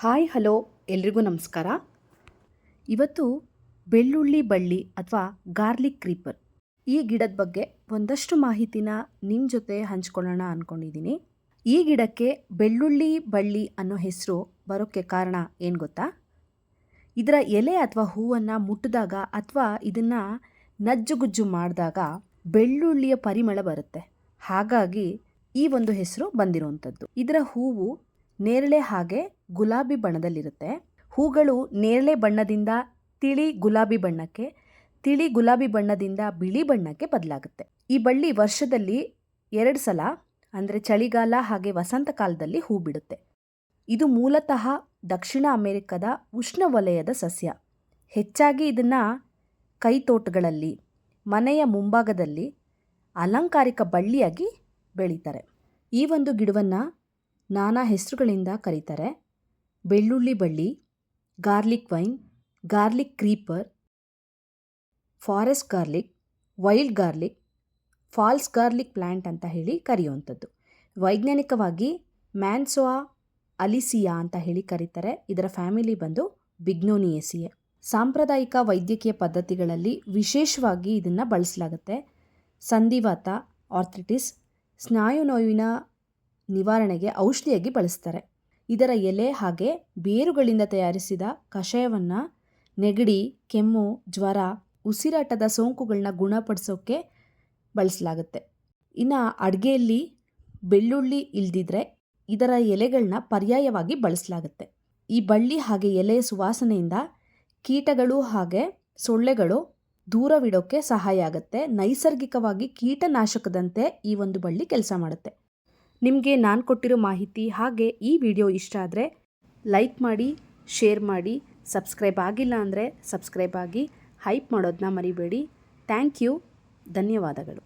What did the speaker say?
Hi hello ಎಲ್ರಿಗೂ ನಮಸ್ಕಾರ. ಇವತ್ತು ಬೆಳ್ಳುಳ್ಳಿ ಬಳ್ಳಿ ಅಥವಾ ಗಾರ್ಲಿಕ್ ಕ್ರೀಪರ್ ಈ ಗಿಡದ ಬಗ್ಗೆ ಒಂದಷ್ಟು ಮಾಹಿತಿನ ನಿಮ್ಮ ಜೊತೆ ಹಂಚ್ಕೊಳ್ಳೋಣ ಅಂದ್ಕೊಂಡಿದ್ದೀನಿ. ಈ ಗಿಡಕ್ಕೆ ಬೆಳ್ಳುಳ್ಳಿ ಬಳ್ಳಿ ಅನ್ನೋ ಹೆಸರು ಬರೋಕ್ಕೆ ಕಾರಣ ಏನು ಗೊತ್ತಾ? ಇದರ ಎಲೆ ಅಥವಾ ಹೂವನ್ನು ಮುಟ್ಟಿದಾಗ ಅಥವಾ ಇದನ್ನು ನಜ್ಜುಗುಜ್ಜು ಮಾಡಿದಾಗ ಬೆಳ್ಳುಳ್ಳಿಯ ಪರಿಮಳ ಬರುತ್ತೆ. ಹಾಗಾಗಿ ಈ ಒಂದು ಹೆಸರು ಬಂದಿರುವಂಥದ್ದು. ಇದರ ಹೂವು ನೇರಳೆ ಹಾಗೆ ಗುಲಾಬಿ ಬಣ್ಣದಲ್ಲಿರುತ್ತೆ. ಹೂಗಳು ನೇರಳೆ ಬಣ್ಣದಿಂದ ತಿಳಿ ಗುಲಾಬಿ ಬಣ್ಣಕ್ಕೆ, ತಿಳಿ ಗುಲಾಬಿ ಬಣ್ಣದಿಂದ ಬಿಳಿ ಬಣ್ಣಕ್ಕೆ ಬದಲಾಗುತ್ತೆ. ಈ ಬಳ್ಳಿ ವರ್ಷದಲ್ಲಿ 2 ಸಲ ಅಂದರೆ ಚಳಿಗಾಲ ಹಾಗೆ ವಸಂತ ಕಾಲದಲ್ಲಿ ಹೂ ಬಿಡುತ್ತೆ. ಇದು ಮೂಲತಃ ದಕ್ಷಿಣ ಅಮೆರಿಕದ ಉಷ್ಣವಲಯದ ಸಸ್ಯ. ಹೆಚ್ಚಾಗಿ ಇದನ್ನು ಕೈತೋಟಗಳಲ್ಲಿ, ಮನೆಯ ಮುಂಭಾಗದಲ್ಲಿ ಅಲಂಕಾರಿಕ ಬಳ್ಳಿಯಾಗಿ ಬೆಳೀತಾರೆ. ಈ ಒಂದು ಗಿಡವನ್ನು ನಾನಾ ಹೆಸರುಗಳಿಂದ ಕರೀತಾರೆ. ಬೆಳ್ಳುಳ್ಳಿ ಬಳ್ಳಿ, garlic vine, garlic creeper, forest garlic, wild garlic, false garlic plant ಅಂತ ಹೇಳಿ ಕರೆಯುವಂಥದ್ದು. ವೈಜ್ಞಾನಿಕವಾಗಿ ಮ್ಯಾನ್ಸೋವಾ ಅಲಿಸಿಯಾ ಅಂತ ಹೇಳಿ ಕರೀತಾರೆ. ಇದರ ಫ್ಯಾಮಿಲಿ ಬಂದು ಬಿಗ್ನೋನಿಯೇಸಿಯೆ. ಸಾಂಪ್ರದಾಯಿಕ ವೈದ್ಯಕೀಯ ಪದ್ಧತಿಗಳಲ್ಲಿ ವಿಶೇಷವಾಗಿ ಇದನ್ನು ಬಳಸಲಾಗುತ್ತೆ. ಸಂಧಿವಾತ, ಆರ್ಥ್ರಿಟಿಸ್, ಸ್ನಾಯು ನೋವಿನ ನಿವಾರಣೆಗೆ ಔಷಧಿಯಾಗಿ ಬಳಸ್ತಾರೆ. ಇದರ ಎಲೆ ಹಾಗೆ ಬೇರುಗಳಿಂದ ತಯಾರಿಸಿದ ಕಷಾಯವನ್ನು ನೆಗಡಿ, ಕೆಮ್ಮು, ಜ್ವರ, ಉಸಿರಾಟದ ಸೋಂಕುಗಳನ್ನ ಗುಣಪಡಿಸೋಕ್ಕೆ ಬಳಸಲಾಗುತ್ತೆ. ಇನ್ನು ಅಡುಗೆಯಲ್ಲಿ ಬೆಳ್ಳುಳ್ಳಿ ಇಲ್ದಿದ್ರೆ ಇದರ ಎಲೆಗಳನ್ನ ಪರ್ಯಾಯವಾಗಿ ಬಳಸಲಾಗುತ್ತೆ. ಈ ಬಳ್ಳಿ ಹಾಗೆ ಎಲೆಯ ಸುವಾಸನೆಯಿಂದ ಕೀಟಗಳು ಹಾಗೆ ಸೊಳ್ಳೆಗಳು ದೂರವಿಡೋಕ್ಕೆ ಸಹಾಯ ಆಗುತ್ತೆ. ನೈಸರ್ಗಿಕವಾಗಿ ಕೀಟನಾಶಕದಂತೆ ಈ ಒಂದು ಬಳ್ಳಿ ಕೆಲಸ ಮಾಡುತ್ತೆ. ನಿಮಗೆ ನಾನು ಕೊಟ್ಟಿರೋ ಮಾಹಿತಿ ಹಾಗೆ ಈ ವಿಡಿಯೋ ಇಷ್ಟ ಆದರೆ ಲೈಕ್ ಮಾಡಿ, ಶೇರ್ ಮಾಡಿ, ಸಬ್ಸ್ಕ್ರೈಬ್ ಆಗಿಲ್ಲ ಅಂದರೆ ಸಬ್ಸ್ಕ್ರೈಬ್ ಆಗಿ, ಹೈಪ್ ಮಾಡೋದನ್ನ ಮರಿಬೇಡಿ. Thank you. ಧನ್ಯವಾದಗಳು.